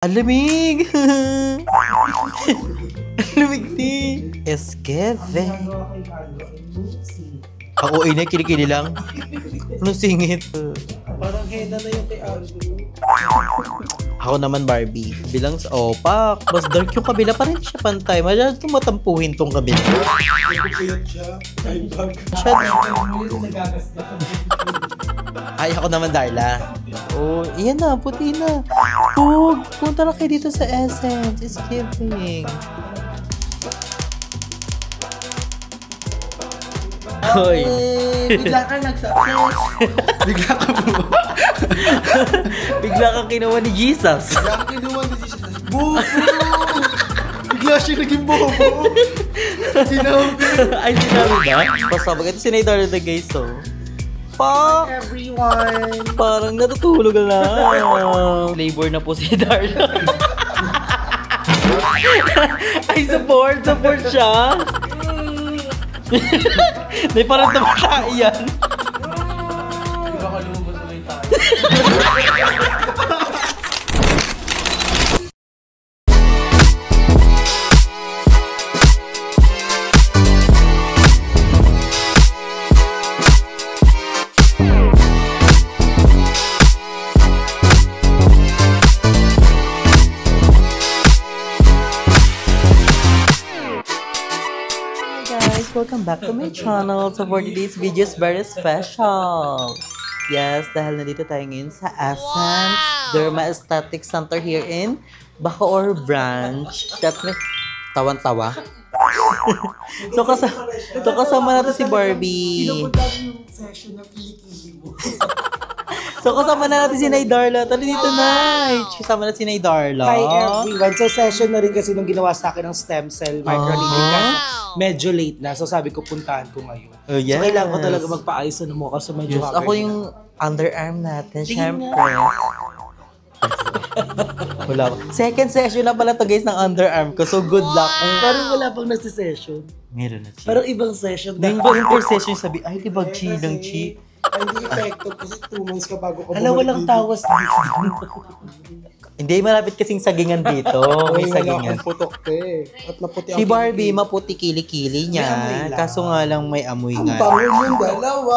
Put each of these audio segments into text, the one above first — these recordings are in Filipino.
Ang lamig! Ang lamig ni Eskeve. Ako ina, kilikili lang. Anong singit? Parang henna na yung kay Andrew. Ako naman Barbie. Bilang sa opak. Mas dark yung kabila. Parang siya pantay. Masyado tumatampuhin tong kabila. Nagpupuyat siya. Ay, bag. Ay, ako naman Darla. Oh, iyan na. Puti na. Pug, punta na kayo dito sa Essence. It's giving. Hoy. Bigla ka nag-success. Bigla ka po. Bigla kang kinuha ni Jesus. Bigla ka kinuha ni Jesus. Bobo! Bigla siya naging bobo. Sinabi. Ay, sinabi ba? Pasabag. Ito sinay na guys, so. Pa! Everyone! Parang natutulog na. Labor na po si Darla. Ay, support siya. Hindi parang tumatay yan. Hindi ba kalumabas ulit tayo? Welcome back to my channel. So for today's video is very special. Yes, dahil nandito tayo ngayon sa Essence Derma Aesthetic Center here in Bacoor Branch. Siyempre, tawan-tawa. so kasama natin si Barbie. Pinupunta yung session na kilikili mo. So kasama na natin si Nay Darla. Tali dito, Nay. Kasama na si Nay Darla. Hi everyone. So session na rin kasi nung ginawa sa akin ng stem cell microneedling kasi medyo late na. So sabi ko puntahan ko ngayon. Oh, yes. So kailangan ko talaga magpaayos na mo kasi medyo yes, ako yung underarm natin, syempre. Wala pa. Second session na pala to guys ng underarm ko. So good luck. Parang wala pang nasa-session. Meron na, Chi. Parang ibang session. Then parang first session sabi, ay di ba Chi lang Chi? Hindi effective kasi 2 months ka bago ka Hala, walang tawas dito. Hindi, malapit kasing sagingan dito. May sagingan. Putok eh. At naputi Si Barbie, maputi kili-kili niya. Kaso nga lang may amoy nga. Ang bango yung dalawa.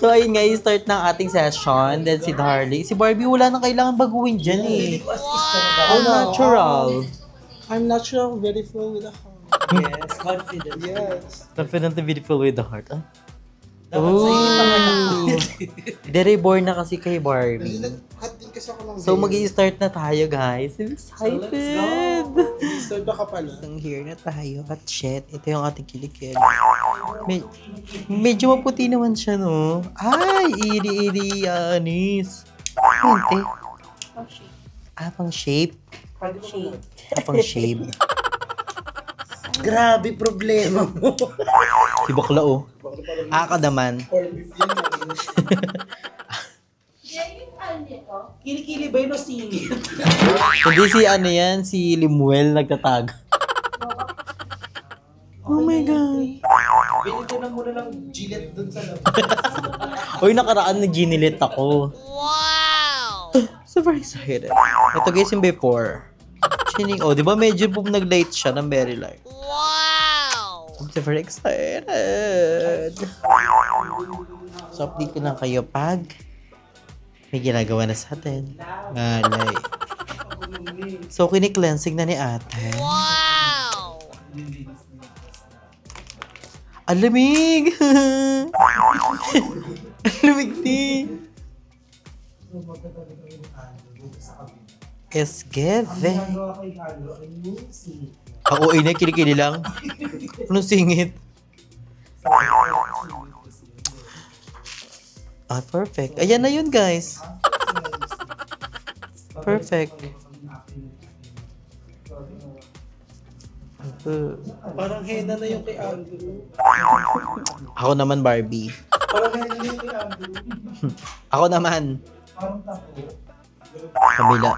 So ayun nga, start ng ating session. Then si Darlie. Si Barbie, wala nang kailangan baguhin dyan eh. All natural. I'm natural, very full with the heart. Yes, confident. Yes. Confident and beautiful with the heart. Ah? Oh! Very born na kasi kay Barbie. Hot din kasi ako ng So mag-i-start na tayo guys. I'm excited! Start ba ka pala? Here na tayo. At shit, ito yung ating kilikil. Medyo maputi naman siya, no? Ay, iri-iri, anis. Hindi. Pang shape. Pang shape. Grabe problema mo. Si bakla, oh. Ka naman. Kilikili ba yun o singit? Hindi si ano yan, si Limuel nagtatag. Oh my God. Binito na muna ng Gillette dun sa labas. Uy, nakaraan na ginilit ako. Wow! Super excited. Ito guys yung before. Chining, oh, di ba medyo po nag-light siya ng very light. Wow! I'm super excited. So, update ko lang kayo pag may ginagawa na sa atin. Malay. So, kini-cleansing na ni ate. Wow! Ang lamig! Ang lamig ni Eskeve. Ako ina, kilikili lang. Anong singit? Ah, perfect. Ayan na yun, guys. Perfect. Parang henna na yung kay Andrew. Ako naman, Barbie. Parang henna na yung kay Andrew. Ako naman. Parang tapo. Kabila.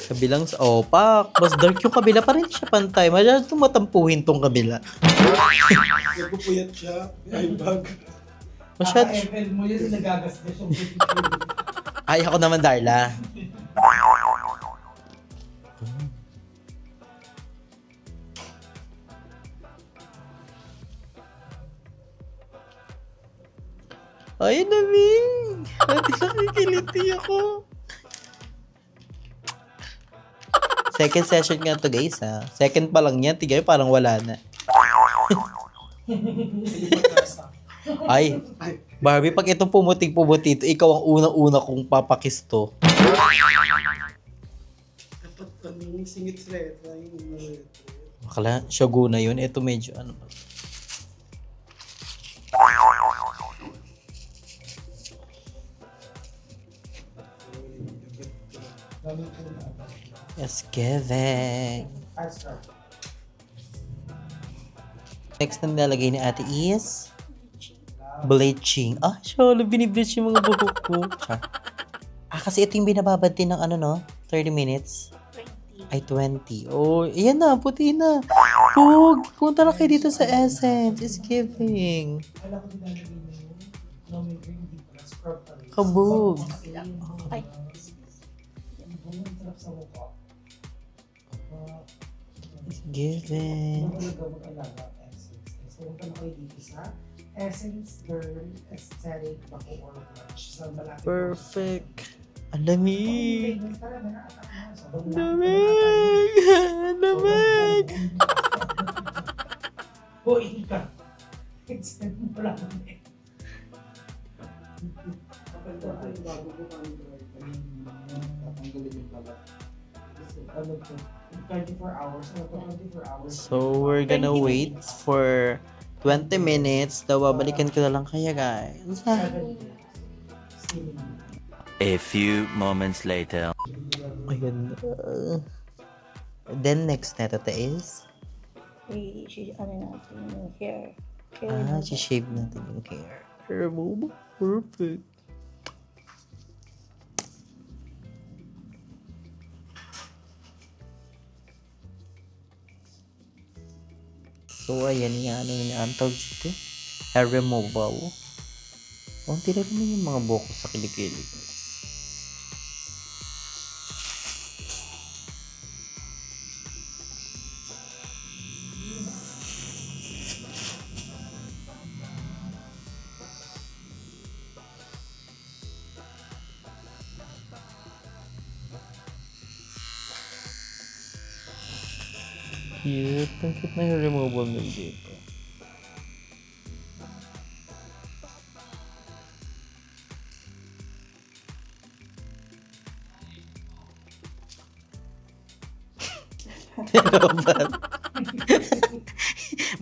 Kabilang sa opak. Mas dark yung kabila. Parang siya pantay. Masyado tumatampuhin tong kabila. Nagpupuyat siya. Ay, bag. Masyado. FL mo yun, nagagas na siya. Ay, ako naman, Darla. Ay, namig! Ate, nakikiliti ako. Second session nga to guys ha. Second pa lang yan. Tigay parang wala na. Ay, Barbie, pag itong pumuting-pumuti ito, ikaw ang unang-una kong papakisto. Dapat kami singit letra yung letra. Akala, Shoguna yun. Ito medyo ano. Yes, Kevin. Next na nilalagay ni ate is bleaching. Ah, siya, binibleach yung mga buhok ko. Char. Ah, kasi ito yung binababad din ng ano, no? 30 minutes? 20. Ay, 20. Oh, ayan na, puti na. Pug, punta na kayo dito sa Essence. It's giving. Kabog. Ay, It's giving. Essence Girl Aesthetic Bacoor Brunch. Perfect. Ang lamig. Tara na, atak na. Ang lamig. Ang lamig. Hoy, ka. Extend mo lang eh. Kapag ito ay bago ko kami tatanggalin yung balat. Ano po? 24 hours. Ano to? 24 hours. So, we're gonna wait for 20 minutes. Daw, babalikan ko na lang kaya, guys. A few moments later. Ayun. Then, next na ito is, ano natin yung hair. shave natin yung hair. Hair move. Perfect. So, ayan nga, ano yung antawag dito? Hair removal. Kunti lang naman yung mga buhok sa kilikili, guys. Cute. Ang cute na yung removal nyo dito.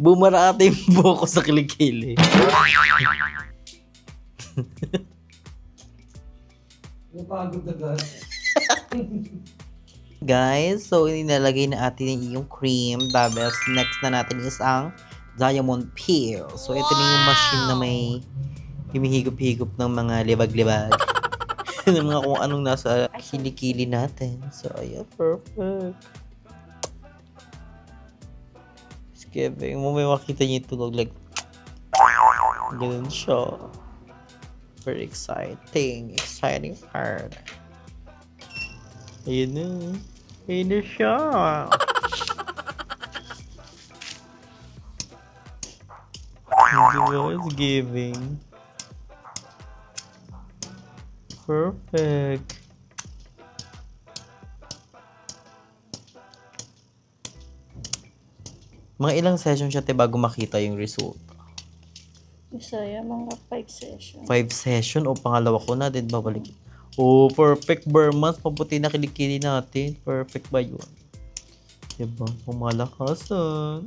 Bumara ata yung buhok ko sa kilikili. Napagod na guys. Guys, so inilagay na atin yung cream. Tapos next na natin is ang diamond peel. So ito na yung machine na may humihigop-higop ng mga libag-libag. ng mga kung anong nasa kilikili natin. So ayan, perfect. It's giving. Mo may makita niyo ito like ganun siya. Very exciting. Exciting part. Ayun na. Ayun na siya. Diba? It's giving. Perfect. Mga ilang session siya bago makita yung result? Isa yan, mga 5 sessions. 5 session o pangalawa ko na din babalik. Oh, perfect Burmans. Paputi na kilikili natin. Perfect ba yun? Diba? Pumalakasan.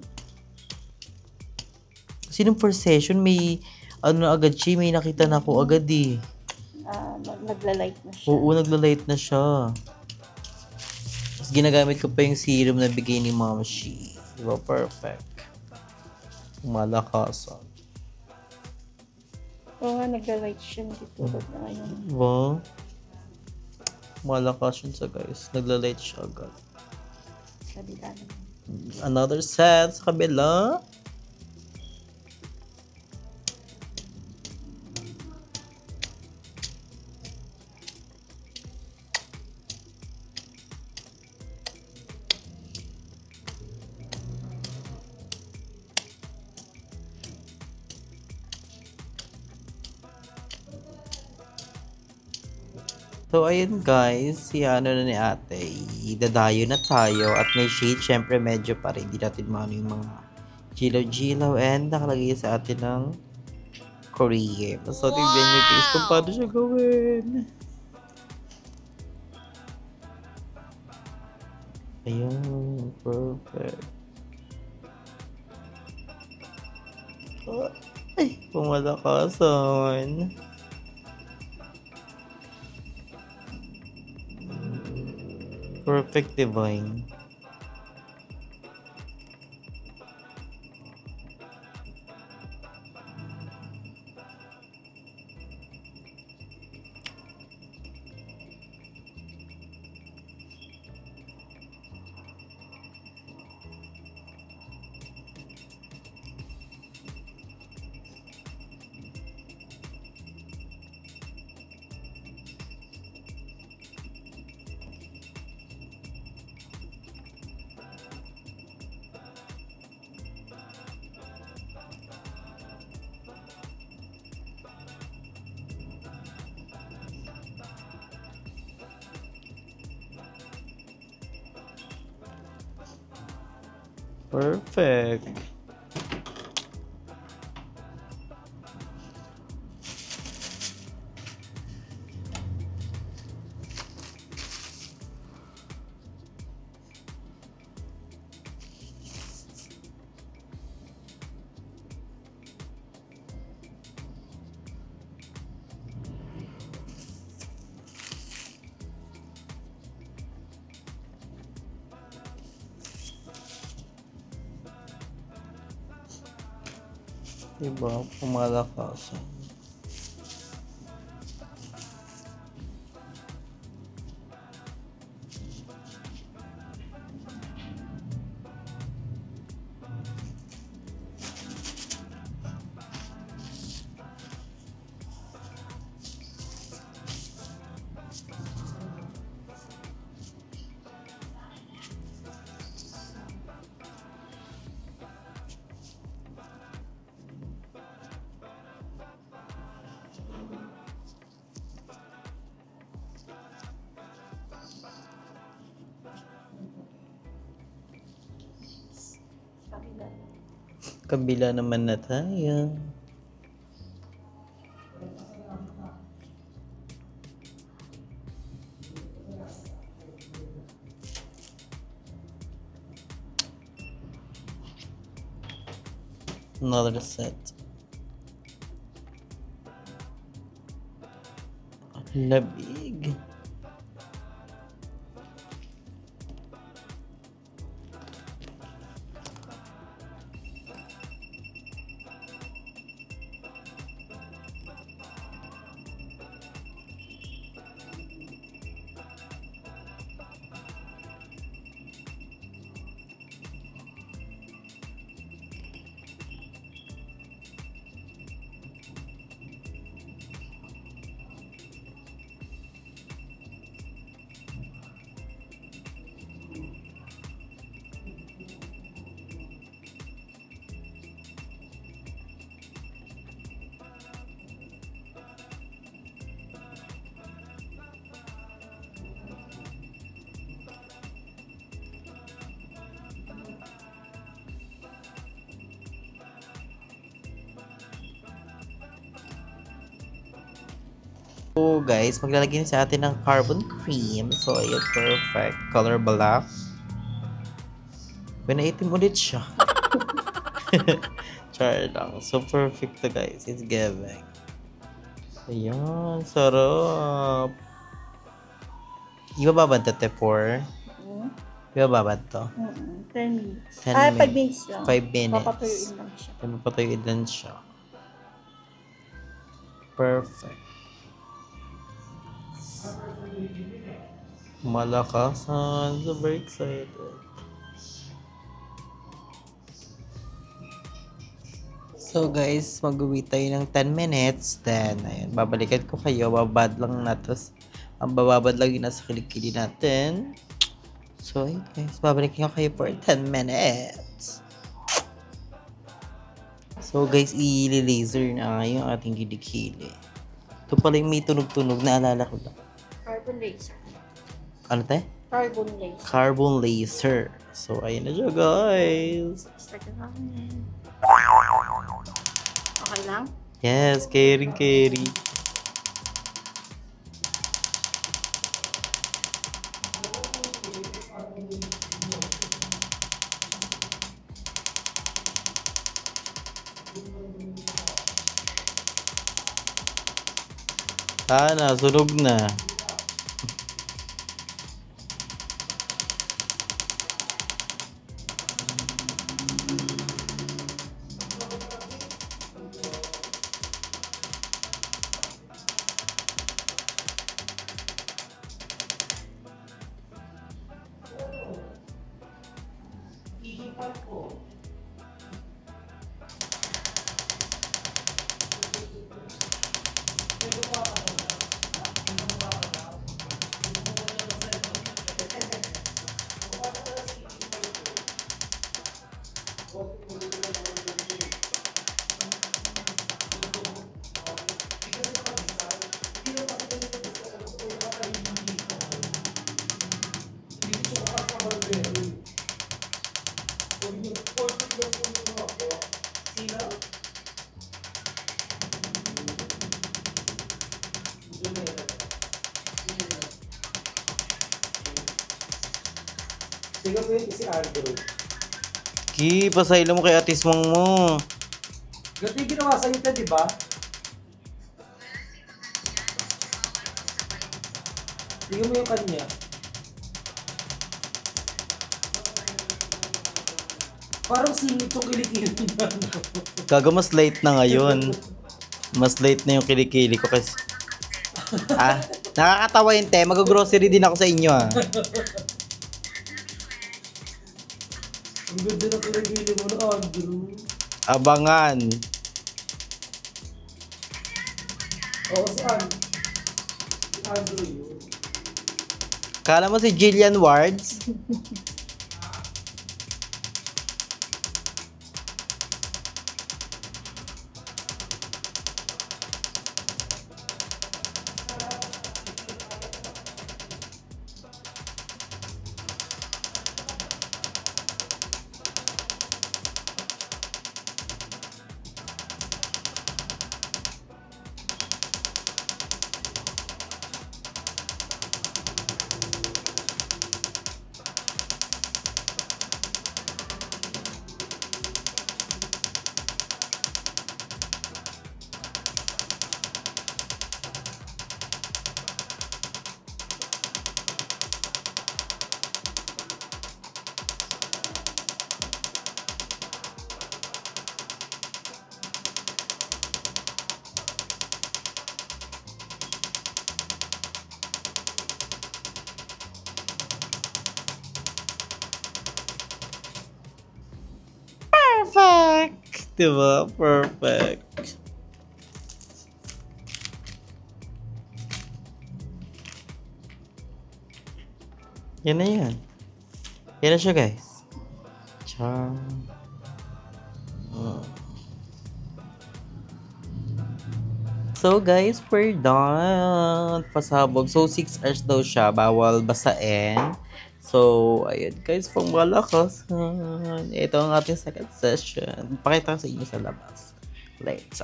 Kasi nung first session, may ano na agad siya. May nakita na ako agad eh. Nagla-light na siya. Oo, nagla-light na siya. Tapos ginagamit ko pa yung serum na bigay ni Ma'am Shi. Diba? Perfect. Pumalakasan. Oo nga, nagla-light siya. Hindi tulad na ngayon. Diba? Malakas yun sa guys. Nagla-light siya agad. Kabila naman. Another set sa kabila. So, ayun guys, si ano na ni ate, dadayo na tayo at may shade, syempre medyo pa rin, hindi natin maano yung mga gilaw-gilaw and nakalagay sa atin ng cream. So, tignan nyo guys kung paano siya gawin. Ayun, perfect. Ay, pumalakasan. Perfect divine. Perfect. Diba? Pumalakasan. Kabila naman na tayo. Another set. Labig. So guys, maglalagay na sa atin ng carbon cream. So ayun, perfect. Color black. Pinaitim ulit siya. Char lang. So perfect to guys. It's giving. Ayan, sarap. Ibababad to, te, 4? Ibababad to? 10 minutes. 10 5 minutes lang. 5 minutes. Papatuyuin lang siya. Papatuyuin lang siya. Perfect. Malakasan. Super excited. So guys, mag-wait tayo ng 10 minutes. Then, ayun, babalikan ko kayo. Babad lang na. Tapos, ang bababad lang yun nasa kilikili natin. So, ayun guys, babalikan ko kayo for 10 minutes. So guys, i-laser na yung ating kilikili. Ito pala yung may tunog-tunog. Naalala ko lang. Carbon laser. Ano te? Carbon laser. Carbon laser. So, ayun na siya, guys. Start na namin. Okay lang? Yes, carry. Sunog na. Tingnan mo yun si Andrew. Ki, pasaylo mo kay atis mong mo. Ganito yung ginawa sa'yo ito, di ba? Tingnan mo yung kanya. Parang singit yung kilikili niya. Gaga, mas late na ngayon. Mas late na yung kilikili ko kasi... nakakatawa yun, te. Mag-grocery din ako sa inyo, Ang ganda ng kilikili mo na, Andrew. Abangan. Oo, si Andrew yun. Kala mo si Jillian Wards? Perfect! Diba? Perfect. Yan na yan. Yan na siya, guys. Char. So, guys, we're done. Pasabog. So, 6 hours daw siya. Bawal basain. So, ayun guys, pang malakas. Ito ang ating second session. Pakita ko sa inyo sa labas. Let's.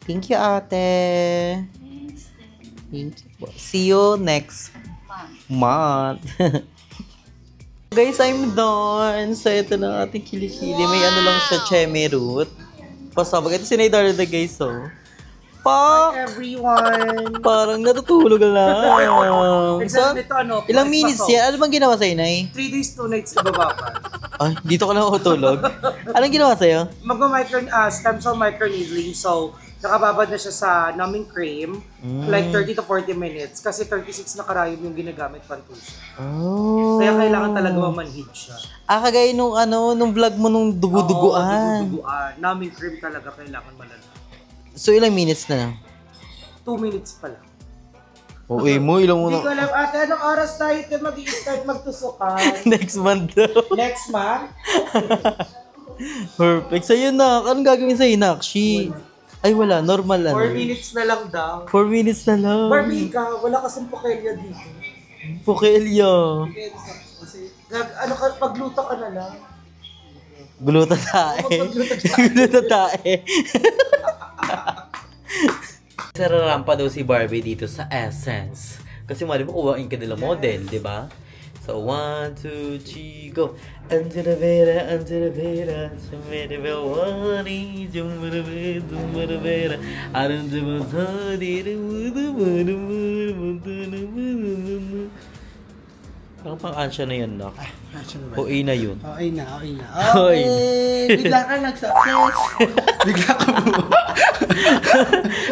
Thank you, ate. Thank you. See you next month. Guys, I'm done. So, ito na ang ating kilikili. May ano lang siya, cheme root. Pasabog. Ito sinaydarada guys, oh. Hi everyone! Parang natutulog lang. So, Ito, ano, ilang minutes yan? Ano bang ginawa sa'yo, Nay? 3 days, 2 nights na baba pa. Ay, dito ka lang utulog. Anong ginawa sa'yo? Stem cell microneedling. So, nakababad na siya sa numbing cream. Like 30 to 40 minutes. Kasi 36 na karayom yung ginagamit pantusok. Oh. Kaya kailangan talaga mamanhid siya. Kagaya nung nung vlog mo nung dugu-duguan. Dugu-duguan. Numbing cream talaga kailangan malala. So, ilang minutes na lang? 2 minutes pa lang. Okay mo, ilang Hindi ko muna. alam, ate, anong oras tayo mag-i-start magtusukan? Next month daw. Next month? Perfect. Sa'yo, Nak. Anong gagawin sa'yo, Nakshi? Ay, wala. Normal lang. 4 minutes na lang daw. 4 minutes na lang. Barbie ka, wala kasing pokelya dito. Pokelyo. Kasi, pagluto ka na lang. Guluta tae. Guluta tae. Sararampa daw si Barbie dito sa Essence. Kasi mali mo kuwain ka nila model, di ba? So, 1, 2, 3, go! Angela Vera, Angela Vera, Angela Vera, Wari, Angela Vera, Angela Vera, Angela Vera, parang pang-ansya na yan, nak. Hoy na yun. Okay na. Hoy. Bigla ka nag-success. Bigla ka mo.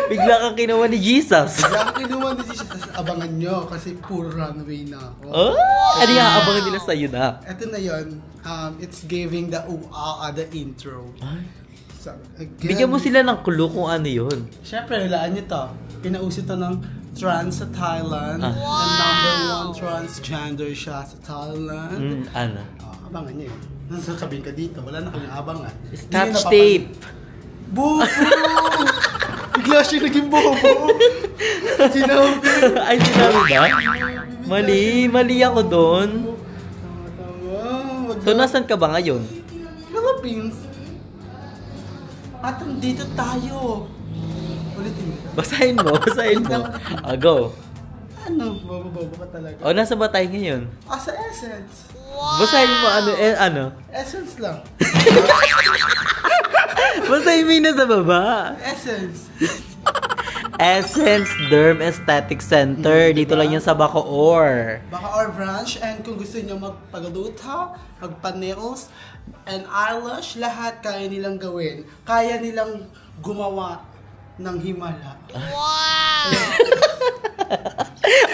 Bigla kang kinuha ni Jesus. Bigla ka kinuha ni Jesus. Tapos abangan nyo kasi puro runway na ako. Oh? Ano yung aabangan nila sa'yo na? Ito na yun. It's giving the the intro. So, again, Bigyan mo sila ng clue kung ano yun. Siyempre, walaan nyo to. Pinauso to ng trans sa Thailand. And number 1 transgender siya sa Thailand. Ano? Abangan nyo yun. Nasasabihin ka dito, wala na kami abangan. Scotch tape. Bobo! Bigla siya naging bobo. Sinabi. Ay, sinabi ba? Mali ako doon. Tama. So, nasan ka ba ngayon? Philippines. At dito tayo. Ulitin mo. Basahin mo. Go. Ano? Bobo ka talaga. O, nasa ba tayo ngayon? Sa Essence. Basahin mo ano? Essence lang. Basahin mo yung nasa baba. Essence. Essence Derm Aesthetic Center. Dito lang yan sa Bacoor. Bacoor branch. And kung gusto nyo magpagaluta, magpa-nails, and eyelash, lahat kaya nilang gawin. Kaya nilang gumawa ng himala.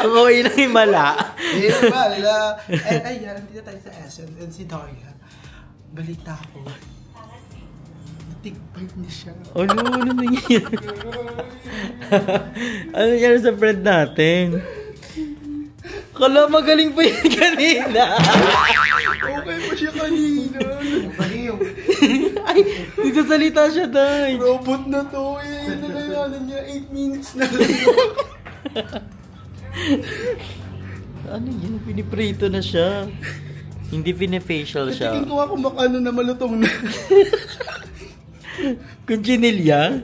Ang okay ng himala. Himala. And ayan, dito tayo sa Essence. And si Daria, balita ko, natigpay niya siya. Ano nangyayari? Ano nangyari sa friend natin? Kala magaling pa yun kanina. Okay pa siya kanina. Ay, nagsasalita siya, Day. Robot na to eh. Nalayanan niya 8 minutes na lang. Ano yun? Piniprito na siya. Hindi pinifacial siya. Tingin ko nga kung makano na malutong na. Kunchinilya?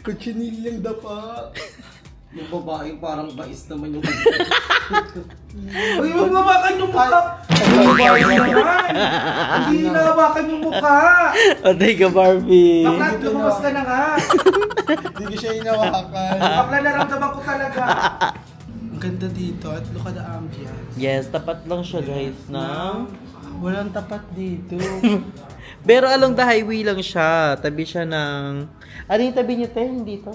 Kuchinilyang dapa. Yung babae parang bais naman yung Uy, magbabakan yung mukha! Hindi nababakan yung mukha! Patay ka, Barbie. Baklat, lumawas ka na nga! Hindi ko siya hinawakan. Bakla naramdaman ko talaga. Ang ganda dito at look at the ambience. Yes, tapat lang siya, guys, na. Walang tapat dito. Pero along the highway lang siya. Tabi siya ng... Ano yung tabi niyo, Te? Dito?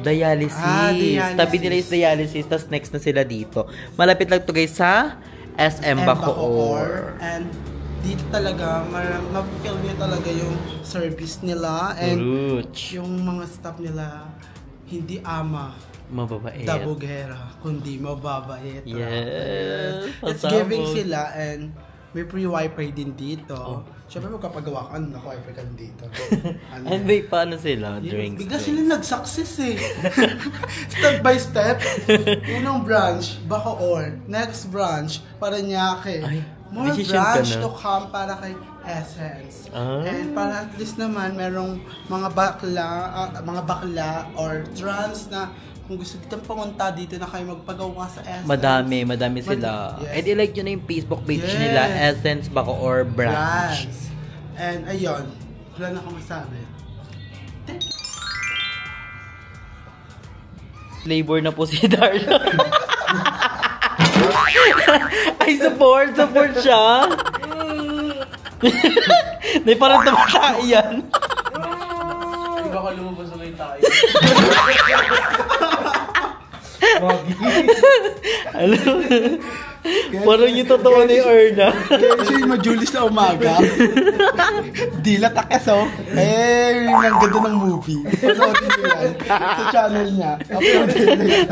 Dialysis. Dialysis. Tabi nila is dialysis. Tapos next na sila dito. Malapit lang to guys sa SM Bacoor. And dito talaga, ma-feel niyo talaga yung service nila. And Ruch. yung mga staff nila, hindi ama. Mababait. Dabugera, kundi mababait. Yes. It's giving sila and may free wifi din dito. Siyempre magkapagawa ka, naka-wifi ka din dito. And wait, paano sila? Drinks. Bigla sila nag-success eh. Step by step. Unang branch, Bacoor. Next branch, Parañaque. Ay, More decision ka branch na. to come para kay Essence. Ah. And para at least naman, merong mga bakla or trans na kung gusto dito pumunta dito na kayo magpagawa sa Essence. Madami sila. Yes. And i-like nyo na yung Facebook page Yes. nila, Essence Bacoor Branch. And ayun, wala na akong masabi. Flavor na po si Darla. Ay, support siya. May parang tumatay yan. Baka lumabas na yung tayo. Alam, parang yung totoo ni Erna. Kaya siya yung majulis na umaga. Dila takas oh. Eh, yung ang ganda ng movie. Panoodin nyo yan sa channel niya. Uploadin nyo yan.